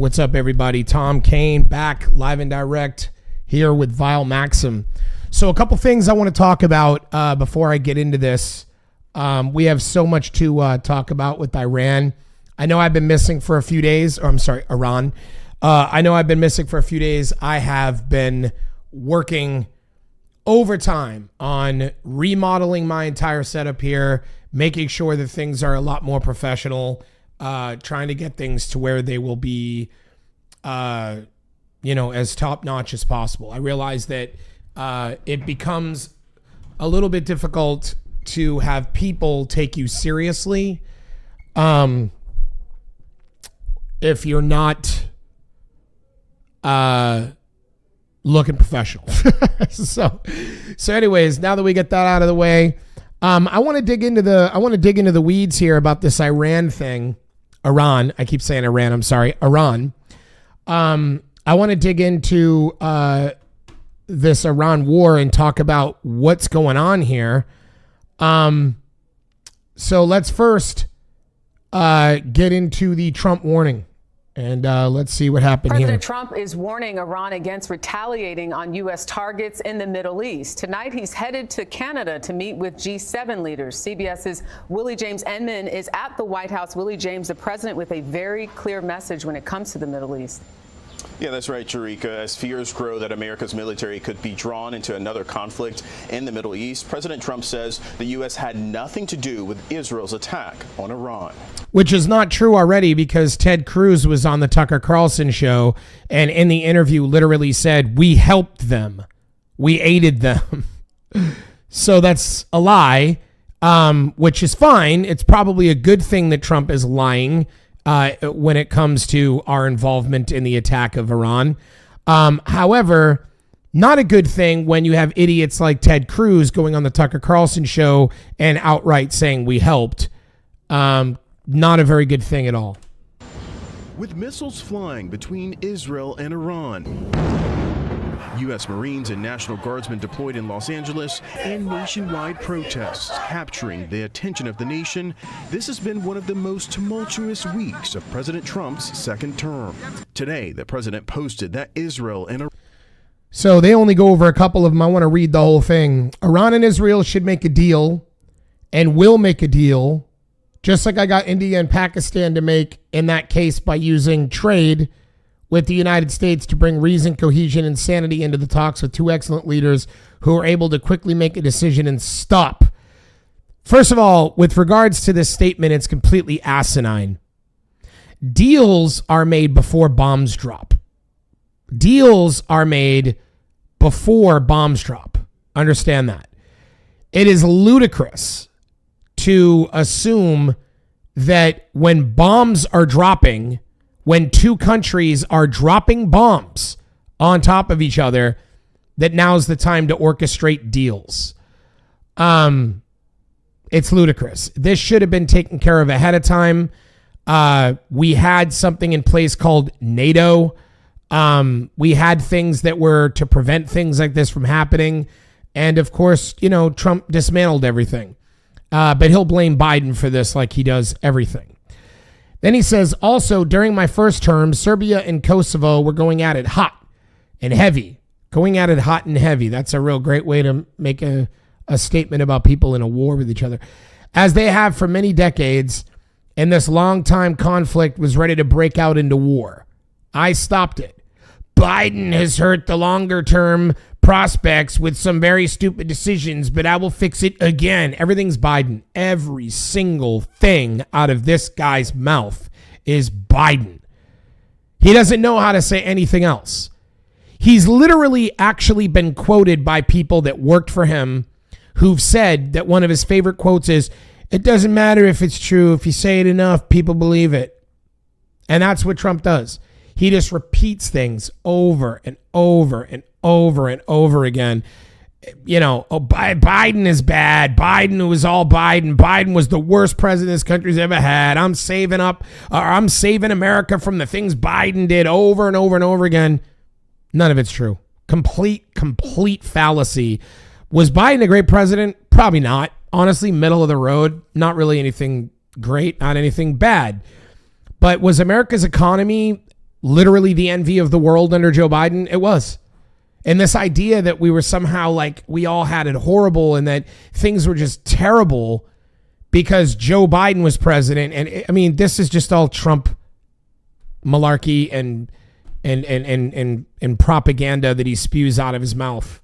What's up, everybody? Tom Kane back live and direct here with Vile Maxim. So a couple things I want to talk about before I get into this. We have so much to talk about with Iran. I know I've been missing for a few days. Iran. I know I've been missing for a few days. I have been working overtime on remodeling my entire setup here, making sure that things are a lot more professional, trying to get things to where they will be, as top notch as possible. I realize that it becomes a little bit difficult to have people take you seriously if you're not looking professional. So anyways, now that we get that out of the way, I want to dig into the weeds here about this Iran thing. Iran. I keep saying Iran. I'm sorry. Iran. I want to dig into this Iran war and talk about what's going on here. So let's first get into the Trump warning. And let's see what happened President here. Trump is warning Iran against retaliating on U.S. targets in the Middle East. Tonight, he's headed to Canada to meet with G7 leaders. CBS's Willie James Enman is at the White House. Willie James, the president, with a very clear message when it comes to the Middle East. Yeah, that's right, Sharika. As fears grow that America's military could be drawn into another conflict in the Middle East, President Trump says the U.S. had nothing to do with Israel's attack on Iran. Which is not true already, because Ted Cruz was on the Tucker Carlson show and in the interview literally said, we helped them. We aided them. So that's a lie, which is fine. It's probably a good thing that Trump is lying when it comes to our involvement in the attack of Iran. However, not a good thing when you have idiots like Ted Cruz going on the Tucker Carlson show and outright saying we helped. Not a very good thing at all. With missiles flying between Israel and Iran, U.S. Marines and National Guardsmen deployed in Los Angeles, and nationwide protests capturing the attention of the nation, this has been one of the most tumultuous weeks of President Trump's second term. Today, the president posted that Israel and Iran... So they only go over a couple of them. I want to read the whole thing. Iran and Israel should make a deal and will make a deal, just like I got India and Pakistan to make in that case by using trade with the United States to bring reason, cohesion, and sanity into the talks with two excellent leaders who are able to quickly make a decision and stop. First of all, with regards to this statement, it's completely asinine. Deals are made before bombs drop. Deals are made before bombs drop. Understand that. It is ludicrous to assume that when bombs are dropping, when two countries are dropping bombs on top of each other, that now's the time to orchestrate deals. It's ludicrous. This should have been taken care of ahead of time. We had something in place called NATO. We had things that were to prevent things like this from happening. And of course, Trump dismantled everything. But he'll blame Biden for this like he does everything. Then he says, also, during my first term, Serbia and Kosovo were going at it hot and heavy. Going at it hot and heavy. That's a real great way to make a statement about people in a war with each other. As they have for many decades, and this long-time conflict was ready to break out into war. I stopped it. Biden has hurt the longer-term prospects with some very stupid decisions, but I will fix it again. Everything's Biden. Every single thing out of this guy's mouth is Biden. He doesn't know how to say anything else. He's literally actually been quoted by people that worked for him who've said that one of his favorite quotes is, it doesn't matter if it's true. If you say it enough, people believe it. And that's what Trump does. He just repeats things over and over and over and over again. Biden is bad. Biden was all Biden. Biden was the worst president this country's ever had. I'm saving America from the things Biden did over and over and over again. None of it's true. Complete fallacy. Was Biden a great president? Probably not. Honestly, middle of the road. Not really anything great, not anything bad. But was America's economy literally the envy of the world under Joe Biden? It was. And this idea that we were somehow like, we all had it horrible and that things were just terrible because Joe Biden was president. And I mean, this is just all Trump malarkey and propaganda that he spews out of his mouth.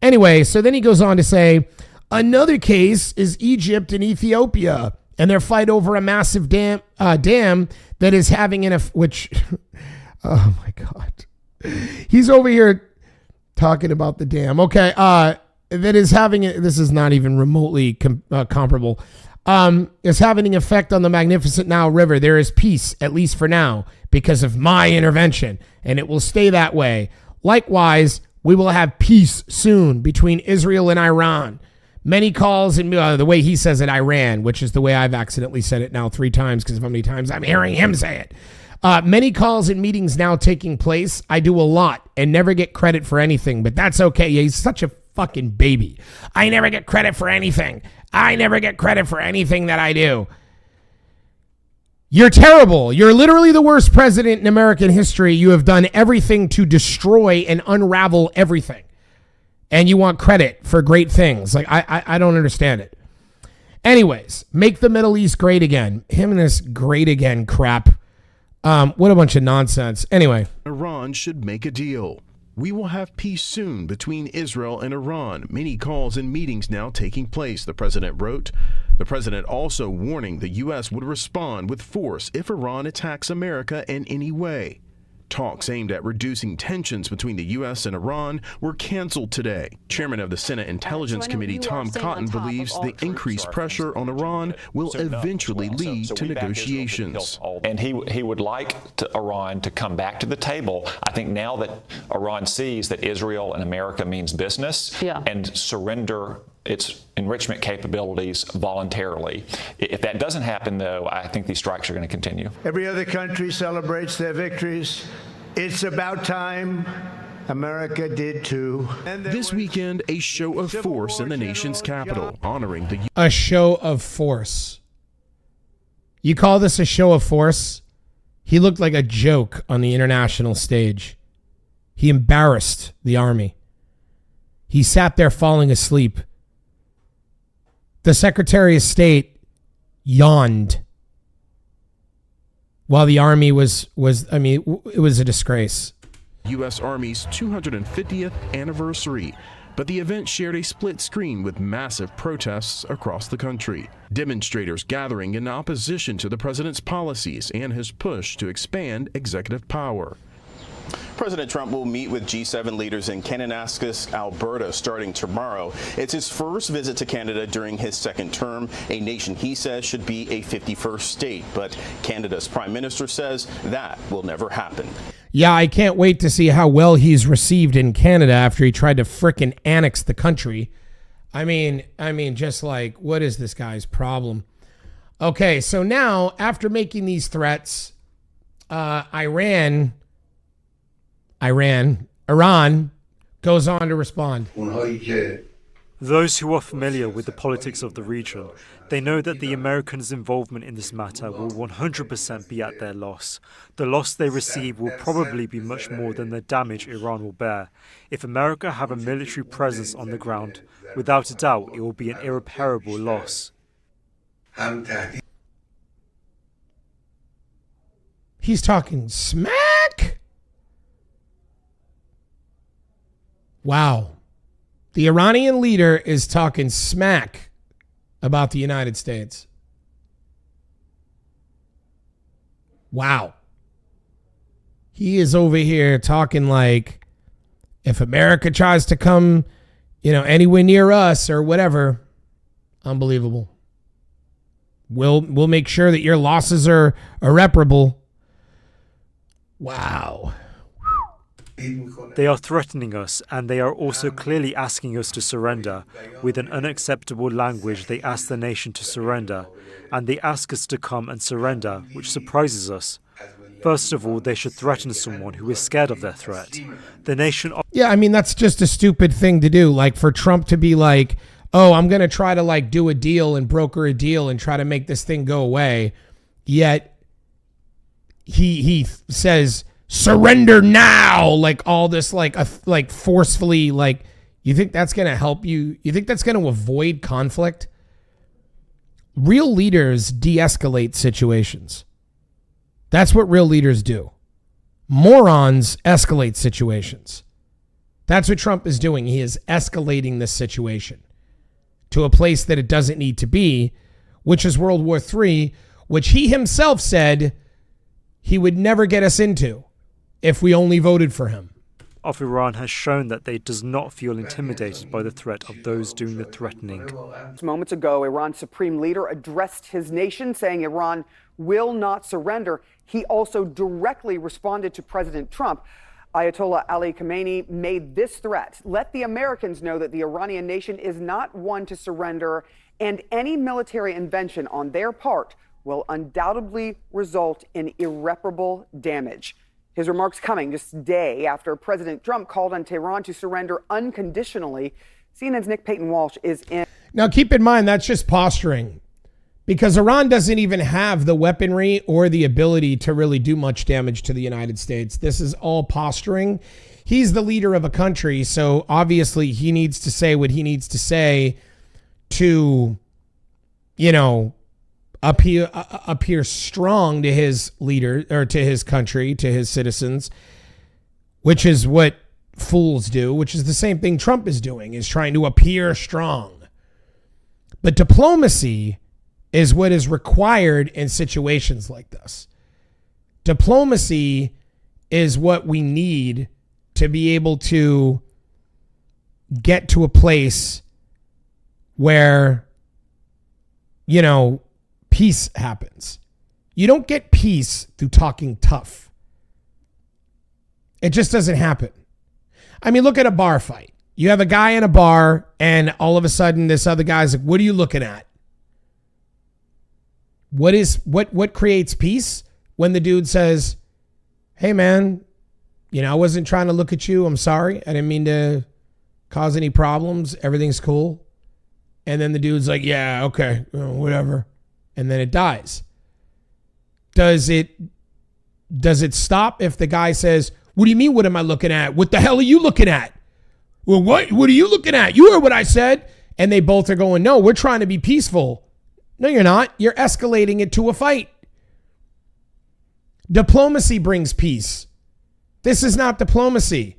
Anyway, so then he goes on to say, another case is Egypt and Ethiopia and their fight over a massive dam that is having which, oh my God. He's over here talking about the dam. Okay. That is having, this is not even remotely comparable. Is having an effect on the magnificent Nile River. There is peace, at least for now, because of my intervention, and it will stay that way. Likewise, we will have peace soon between Israel and Iran. Many calls, and the way he says it, Iran, which is the way I've accidentally said it now 3 times because of how many times I'm hearing him say it. Many calls and meetings now taking place. I do a lot and never get credit for anything, but that's okay. Yeah, he's such a fucking baby. I never get credit for anything. I never get credit for anything that I do. You're terrible. You're literally the worst president in American history. You have done everything to destroy and unravel everything. And you want credit for great things. Like, I don't understand it. Anyways, make the Middle East great again. Him and this great again crap. What a bunch of nonsense. Anyway. Iran should make a deal. We will have peace soon between Israel and Iran. Many calls and meetings now taking place, the president wrote. The president also warning the U.S. would respond with force if Iran attacks America in any way. Talks aimed at reducing tensions between the U.S. and Iran were canceled today. Chairman of the Senate Intelligence Committee Tom Cotton believes the increased pressure on Iran will eventually lead to negotiations. And he would like Iran to come back to the table. I think now that Iran sees that Israel and America means business and surrender its enrichment capabilities voluntarily. If that doesn't happen, though, I think these strikes are going to continue. Every other country celebrates their victories. It's about time America did too. This weekend, a show of force in the nation's capital, honoring the... A show of force. You call this a show of force? He looked like a joke on the international stage. He embarrassed the army. He sat there falling asleep. The Secretary of State yawned while the army it was a disgrace. U.S. Army's 250th anniversary, but the event shared a split screen with massive protests across the country. Demonstrators gathering in opposition to the president's policies and his push to expand executive power. President Trump will meet with G7 leaders in Kananaskis, Alberta, starting tomorrow. It's his first visit to Canada during his second term, a nation he says should be a 51st state. But Canada's prime minister says that will never happen. Yeah, I can't wait to see how well he's received in Canada after he tried to frickin' annex the country. I mean, just like, what is this guy's problem? Okay, so now, after making these threats, Iran goes on to respond. Those who are familiar with the politics of the region, they know that the Americans' involvement in this matter will 100% be at their loss. The loss they receive will probably be much more than the damage Iran will bear. If America have a military presence on the ground, without a doubt, it will be an irreparable loss. He's talking smack. Wow. The Iranian leader is talking smack about the United States. Wow. He is over here talking like, if America tries to come, anywhere near us or whatever, unbelievable. We'll make sure that your losses are irreparable. Wow. They are threatening us, and they are also clearly asking us to surrender. With an unacceptable language, they ask the nation to surrender, and they ask us to come and surrender, which surprises us. First of all, they should threaten someone who is scared of their threat. The nation... Yeah, that's just a stupid thing to do. Like, for Trump to be like, oh, I'm going to try to, do a deal and broker a deal and try to make this thing go away. Yet, he says surrender now, like all this like forcefully, like, you think that's going to help you? You think that's going to avoid conflict? Real leaders de-escalate situations. That's what real leaders do. Morons escalate situations. That's what Trump is doing. He is escalating this situation to a place that it doesn't need to be, which is World War III, which he himself said he would never get us into if we only voted for him. Of Iran has shown that they does not feel intimidated by the threat of those doing the threatening. Moments ago, Iran's supreme leader addressed his nation, saying Iran will not surrender. He also directly responded to President Trump. Ayatollah Ali Khamenei made this threat: let the Americans know that the Iranian nation is not one to surrender, and any military intervention on their part will undoubtedly result in irreparable damage. His remarks coming just a day after President Trump called on Tehran to surrender unconditionally. CNN's Nick Payton-Walsh is in. Now, keep in mind, that's just posturing, because Iran doesn't even have the weaponry or the ability to really do much damage to the United States. This is all posturing. He's the leader of a country, so obviously he needs to say what he needs to say to, appear strong to his leader, or to his country, to his citizens, which is what fools do, which is the same thing Trump is doing, is trying to appear strong. But diplomacy is what is required in situations like this. Diplomacy is what we need to be able to get to a place where, peace happens. You don't get peace through talking tough. It just doesn't happen. I mean, look at a bar fight. You have a guy in a bar, and all of a sudden this other guy's like, what are you looking at? What creates peace? When the dude says, hey man, I wasn't trying to look at you. I'm sorry. I didn't mean to cause any problems. Everything's cool. And then the dude's like, yeah, okay, whatever. And then it dies. Does it stop if the guy says, what do you mean, what am I looking at? What the hell are you looking at? Well, what are you looking at? You heard what I said. And they both are going, no, we're trying to be peaceful. No, you're not. You're escalating it to a fight. Diplomacy brings peace. This is not diplomacy.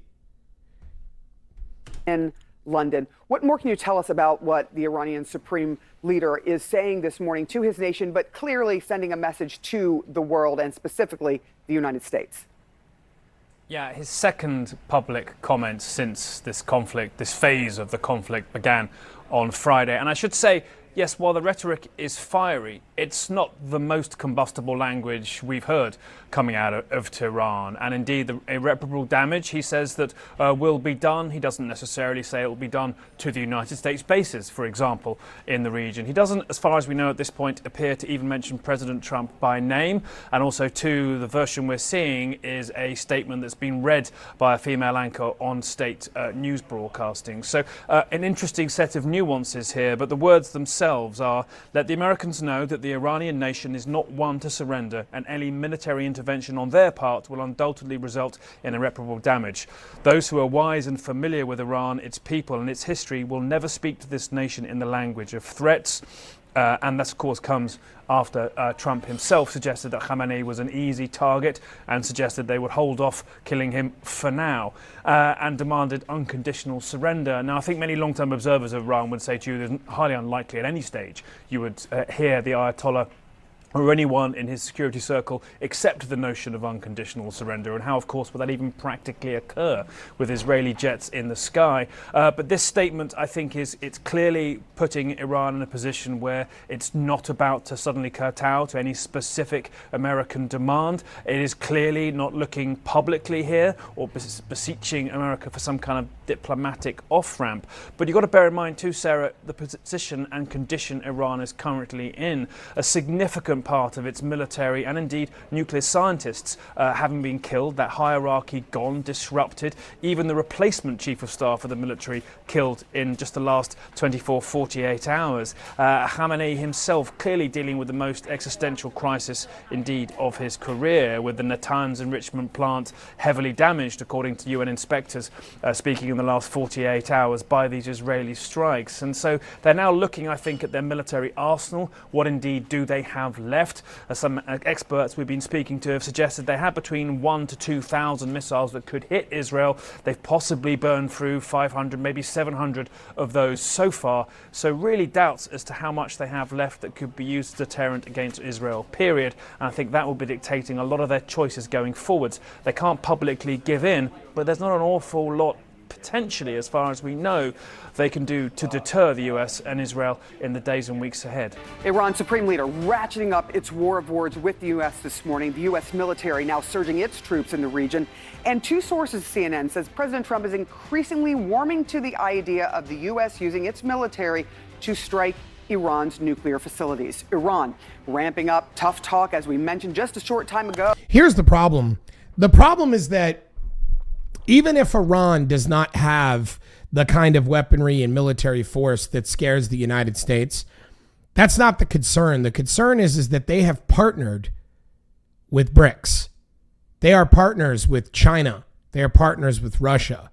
In London. What more can you tell us about what the Iranian supreme leader is saying this morning to his nation, but clearly sending a message to the world and specifically the United States? Yeah, his second public comment since this phase of the conflict began on Friday. And I should say, yes, while the rhetoric is fiery, it's not the most combustible language we've heard coming out of Tehran. And indeed, the irreparable damage, he says, that will be done. He doesn't necessarily say it will be done to the United States bases, for example, in the region. He doesn't, as far as we know at this point, appear to even mention President Trump by name. And also, too, the version we're seeing is a statement that's been read by a female anchor on state news broadcasting. So an interesting set of nuances here, but the words themselves are, let the Americans know that the Iranian nation is not one to surrender, and any military intervention on their part will undoubtedly result in irreparable damage. Those who are wise and familiar with Iran, its people and its history will never speak to this nation in the language of threats. And that, of course, comes after Trump himself suggested that Khamenei was an easy target and suggested they would hold off killing him for now, and demanded unconditional surrender. Now, I think many long-term observers of Iran would say to you that it's highly unlikely at any stage you would hear the Ayatollah or anyone in his security circle accept the notion of unconditional surrender, and how, of course, will that even practically occur with Israeli jets in the sky. But this statement, I think, it's clearly putting Iran in a position where it's not about to suddenly kowtow to any specific American demand. It is clearly not looking publicly here or beseeching America for some kind of diplomatic off-ramp. But you've got to bear in mind too, Sarah, the position and condition Iran is currently in. A significant significant part of its military and indeed nuclear scientists having been killed, that hierarchy gone, disrupted, even the replacement chief of staff of the military killed in just the last 24, 48 hours. Khamenei himself clearly dealing with the most existential crisis indeed of his career, with the Natanz enrichment plant heavily damaged, according to UN inspectors speaking in the last 48 hours, by these Israeli strikes. And so they're now looking, I think, at their military arsenal. What indeed do they have left? Some experts we've been speaking to have suggested they have between 1,000 to 2,000 missiles that could hit Israel. They've possibly burned through 500, maybe 700 of those so far. So really doubts as to how much they have left that could be used as a deterrent against Israel, period. And I think that will be dictating a lot of their choices going forwards. They can't publicly give in, but there's not an awful lot potentially, as far as we know, they can do to deter the US and Israel in the days and weeks ahead. Iran's supreme leader ratcheting up its war of words with the U.S. this morning. The U.S. military now surging its troops in the region. And two sources, CNN says President Trump is increasingly warming to the idea of the U.S. using its military to strike Iran's nuclear facilities. Iran ramping up tough talk, as we mentioned just a short time ago. Here's the problem. The problem is that even if Iran does not have the kind of weaponry and military force that scares the United States, that's not the concern. The concern is that they have partnered with BRICS. They are partners with China. They are partners with Russia.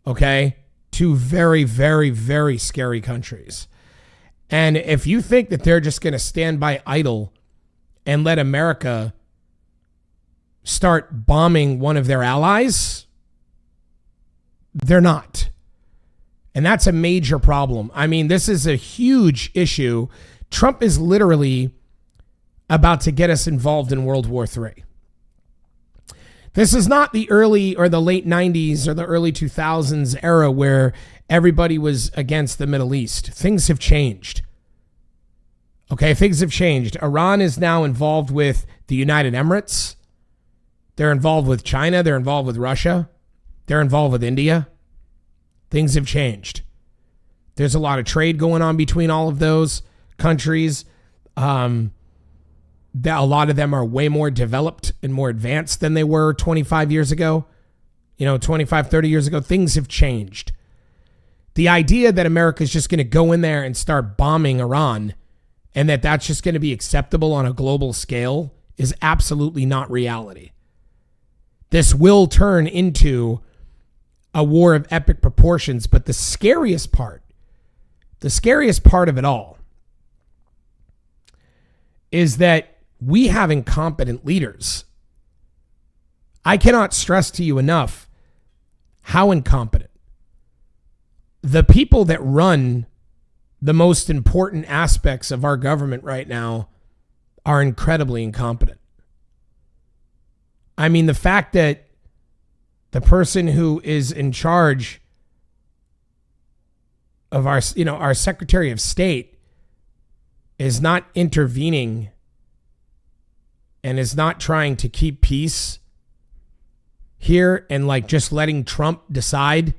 Okay? Two very, very, very scary countries. And if you think that they're just going to stand by idle and let America start bombing one of their allies, they're not. And that's a major problem. I mean, this is a huge issue. Trump is literally about to get us involved in World War III. This is not the early or the late 90s or the early 2000s era where everybody was against the Middle East. Things have changed. Okay, things have changed. Iran is now involved with the United Emirates. They're involved with China. They're involved with Russia. They're involved with India. Things have changed. There's a lot of trade going on between all of those countries. A lot of them are way more developed and more advanced than they were 25 years ago. 25, 30 years ago. Things have changed. The idea that America is just going to go in there and start bombing Iran and that that's just going to be acceptable on a global scale is absolutely not reality. This will turn into a war of epic proportions, but the scariest part of it all is that we have incompetent leaders. I cannot stress to you enough how incompetent. The people that run the most important aspects of our government right now are incredibly incompetent. I mean, the fact that the person who is in charge of our Secretary of State is not intervening and is not trying to keep peace here and just letting Trump decide.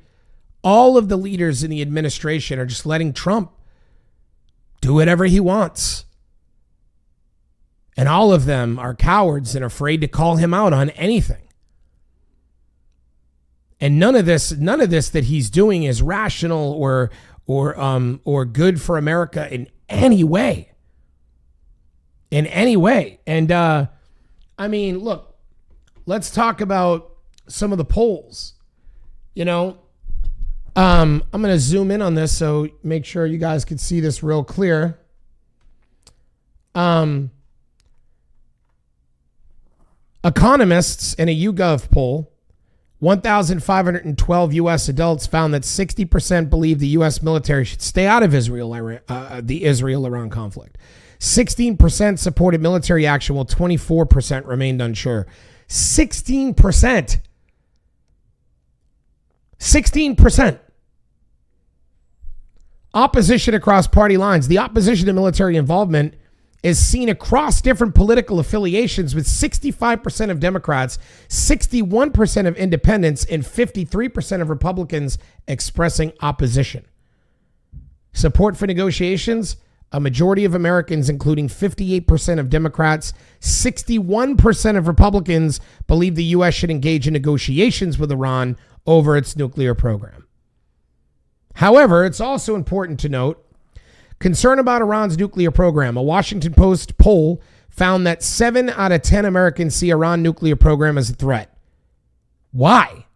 All of the leaders in the administration are just letting Trump do whatever he wants. And all of them are cowards and afraid to call him out on anything. And none of this that he's doing is rational or good for America in any way. In any way. And I mean, look, let's talk about some of the polls. I'm going to zoom in on this so make sure you guys can see this real clear. Economists in a YouGov poll, 1,512 U.S. adults found that 60% believe the U.S. military should stay out of the Israel-Iran conflict. 16% supported military action, while 24% remained unsure. 16%. 16%. Opposition across party lines. The opposition to military involvement is seen across different political affiliations, with 65% of Democrats, 61% of independents, and 53% of Republicans expressing opposition. Support for negotiations, a majority of Americans, including 58% of Democrats, 61% of Republicans, believe the U.S. should engage in negotiations with Iran over its nuclear program. However, it's also important to note concern about Iran's nuclear program. A Washington Post poll found that 7 out of 10 Americans see Iran nuclear program as a threat. Why?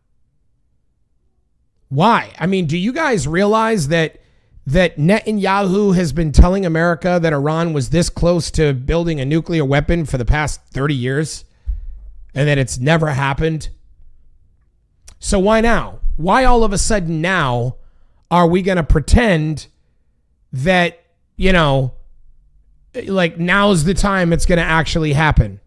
Why? I mean, do you guys realize that Netanyahu has been telling America that Iran was this close to building a nuclear weapon for the past 30 years and that it's never happened? So why now? Why all of a sudden now are we going to pretend that, like now's the time it's going to actually happen?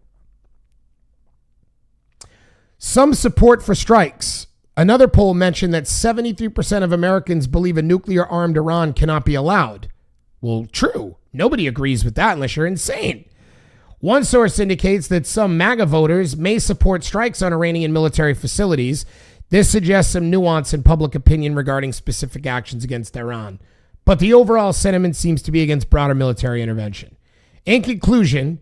Some support for strikes. Another poll mentioned that 73% of Americans believe a nuclear-armed Iran cannot be allowed. Well, true. Nobody agrees with that unless you're insane. One source indicates that some MAGA voters may support strikes on Iranian military facilities. This suggests some nuance in public opinion regarding specific actions against Iran. But the overall sentiment seems to be against broader military intervention. In conclusion,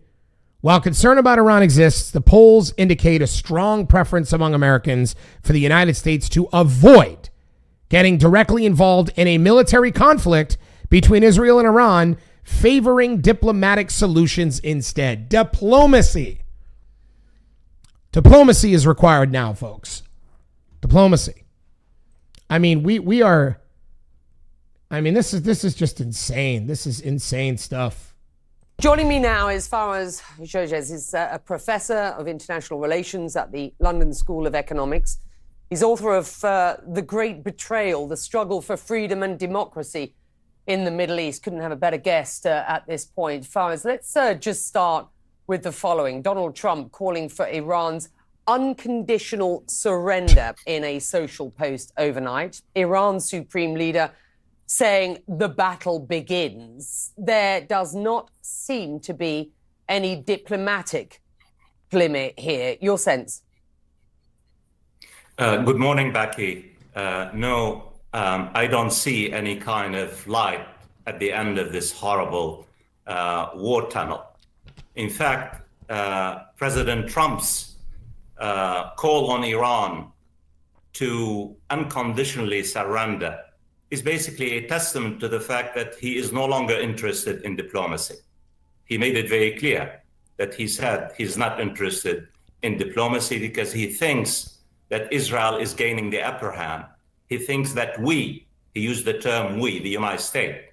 while concern about Iran exists, the polls indicate a strong preference among Americans for the United States to avoid getting directly involved in a military conflict between Israel and Iran, favoring diplomatic solutions instead. Diplomacy. Diplomacy is required now, folks. Diplomacy. I mean, we are. I mean, this is just insane. This is insane stuff. Joining me now is Faraz Georges. He's a professor of international relations at the London School of Economics. He's author of The Great Betrayal, The Struggle for Freedom and Democracy in the Middle East. Couldn't have a better guest at this point. Faraz, let's just start with the following. Donald Trump calling for Iran's unconditional surrender in a social post overnight. Iran's supreme leader saying the battle begins. There does not seem to be any diplomatic glimmer here. Your sense? Good morning, Becky. No, I don't see any kind of light at the end of this horrible war tunnel. In fact, President Trump's call on Iran to unconditionally surrender is basically a testament to the fact that he is no longer interested in diplomacy. He made it very clear that he said he's not interested in diplomacy because he thinks that Israel is gaining the upper hand. He thinks that he used the term we, the United States,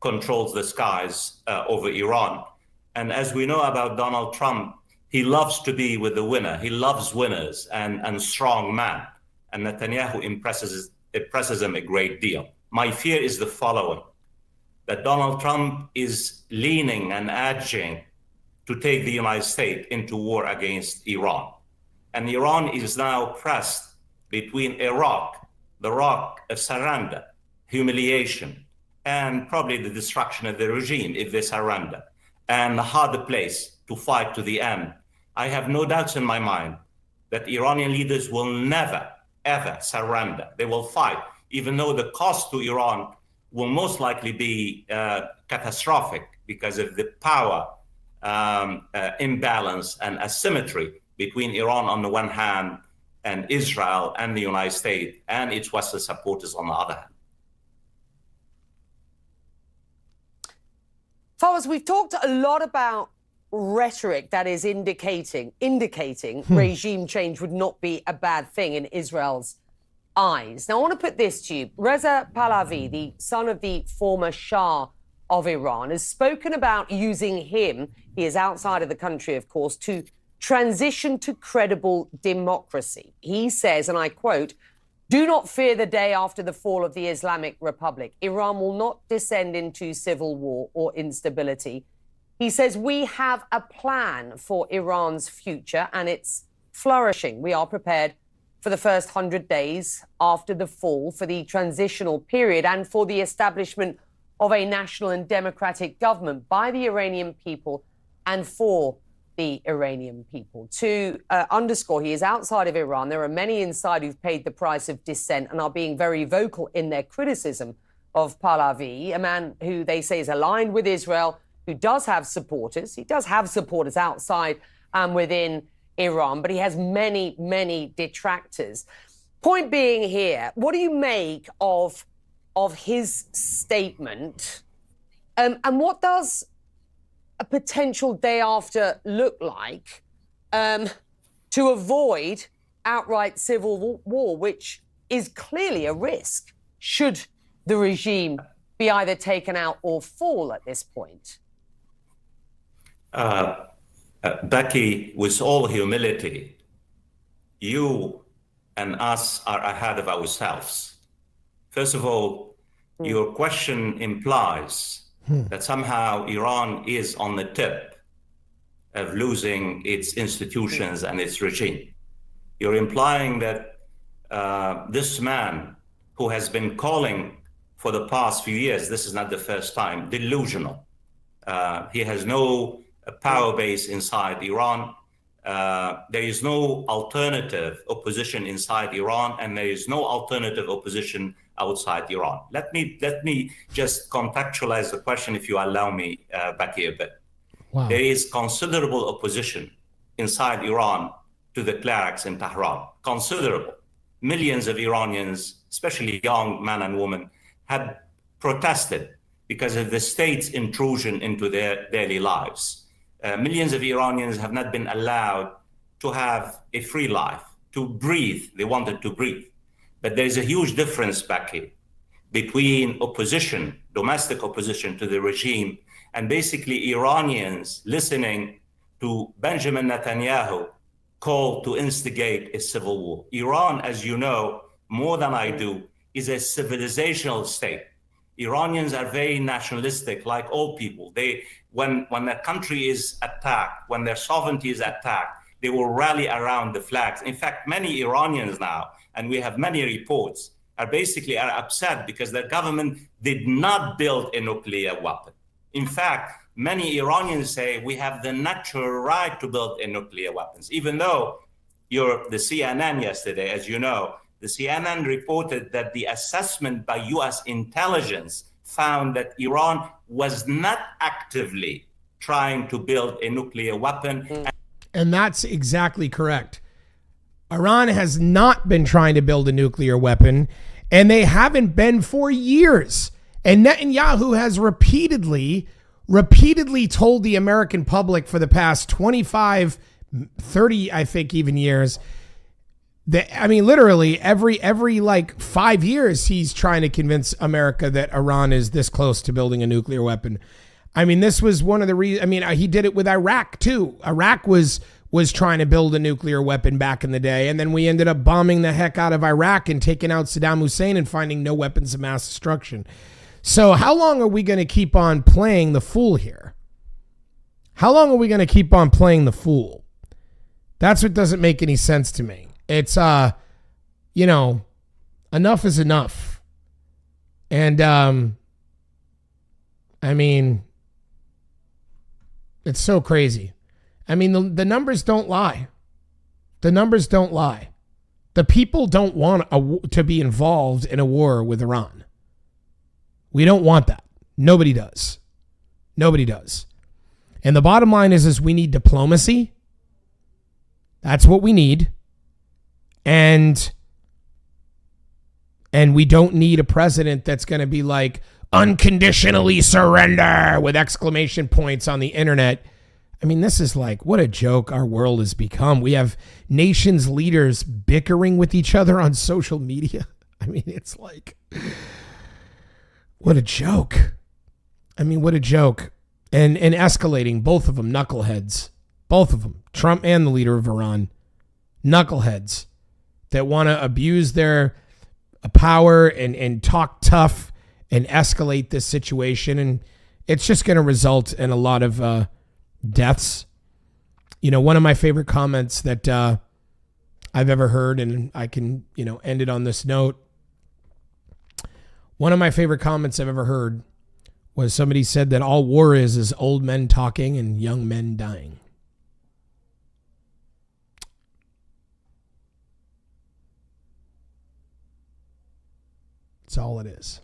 controls the skies over Iran. And as we know about Donald Trump, he loves to be with the winner. He loves winners and strong men. And Netanyahu impresses him a great deal. My fear is the following, that Donald Trump is leaning and urging to take the United States into war against Iran. And Iran is now pressed between Iraq, the rock of surrender, humiliation, and probably the destruction of the regime if they surrender, and a harder place to fight to the end. I have no doubts in my mind that Iranian leaders will never, ever surrender. They will fight, even though the cost to Iran will most likely be catastrophic because of the power imbalance and asymmetry between Iran on the one hand and Israel and the United States and its Western supporters on the other hand. Faraz, we've talked a lot about rhetoric that is indicating regime change would not be a bad thing in Israel's eyes. Now, I want to put this to you. Reza Pahlavi, the son of the former Shah of Iran, has spoken about using him, he is outside of the country, of course, to transition to credible democracy. He says, and I quote, "Do not fear the day after the fall of the Islamic Republic. Iran will not descend into civil war or instability." He says, "We have a plan for Iran's future and it's flourishing. We are prepared for the first 100 days after the fall, for the transitional period, and for the establishment of a national and democratic government by the Iranian people and for the Iranian people." To underscore, he is outside of Iran. There are many inside who've paid the price of dissent and are being very vocal in their criticism of Pahlavi, a man who they say is aligned with Israel, who does have supporters. He does have supporters outside and within Iran, but he has many, many detractors. Point being here, what do you make of his statement? And what does a potential day after look like to avoid outright civil war, which is clearly a risk should the regime be either taken out or fall at this point? Becky, with all humility, you and us are ahead of ourselves. First of all, your question implies that somehow Iran is on the tip of losing its institutions and its regime. You're implying that this man who has been calling for the past few years, this is not the first time, delusional. He has no power base inside Iran. There is no alternative opposition inside Iran, and there is no alternative opposition outside Iran. Let me just contextualize the question, if you allow me, Becky, a bit. Wow. There is considerable opposition inside Iran to the clerics in Tehran. Considerable. Millions of Iranians, especially young men and women, have protested because of the state's intrusion into their daily lives. Millions of Iranians have not been allowed to have a free life, to breathe. They wanted to breathe. But there's a huge difference, Becky, between opposition, domestic opposition to the regime, and basically Iranians listening to Benjamin Netanyahu call to instigate a civil war. Iran, as you know, more than I do, is a civilizational state. Iranians are very nationalistic, like all people. When a country is attacked, when their sovereignty is attacked, they will rally around the flags. In fact, many Iranians now, and we have many reports, are upset because their government did not build a nuclear weapon. In fact, many Iranians say we have the natural right to build a nuclear weapons, even though the CNN yesterday, as you know, the CNN reported that the assessment by US intelligence found that Iran was not actively trying to build a nuclear weapon. And that's exactly correct. Iran has not been trying to build a nuclear weapon, and they haven't been for years. And Netanyahu has repeatedly told the American public for the past 25, 30, I think even years, that, I mean, literally every like 5 years, he's trying to convince America that Iran is this close to building a nuclear weapon. I mean, this was one of the reasons. I mean, he did it with Iraq too. Iraq was trying to build a nuclear weapon back in the day, and then we ended up bombing the heck out of Iraq and taking out Saddam Hussein and finding no weapons of mass destruction. So how long are we going to keep on playing the fool here? How long are we going to keep on playing the fool? That's what doesn't make any sense to me. It's, enough is enough. And, I mean, it's so crazy. I mean, the numbers don't lie. The numbers don't lie. The people don't want to be involved in a war with Iran. We don't want that. Nobody does. Nobody does. And the bottom line is we need diplomacy. That's what we need. And we don't need a president that's going to be like, unconditionally surrender with exclamation points on the internet. I mean, this is like, what a joke our world has become. We have nations leaders bickering with each other on social media. I mean, it's like, what a joke. I mean, what a joke. And escalating, both of them knuckleheads. Both of them, Trump and the leader of Iran, knuckleheads that want to abuse their power and talk tough and escalate this situation. And it's just going to result in a lot of deaths. You know, one of my favorite comments that I've ever heard, and I can, end it on this note. One of my favorite comments I've ever heard was somebody said that all war is old men talking and young men dying. That's all it is.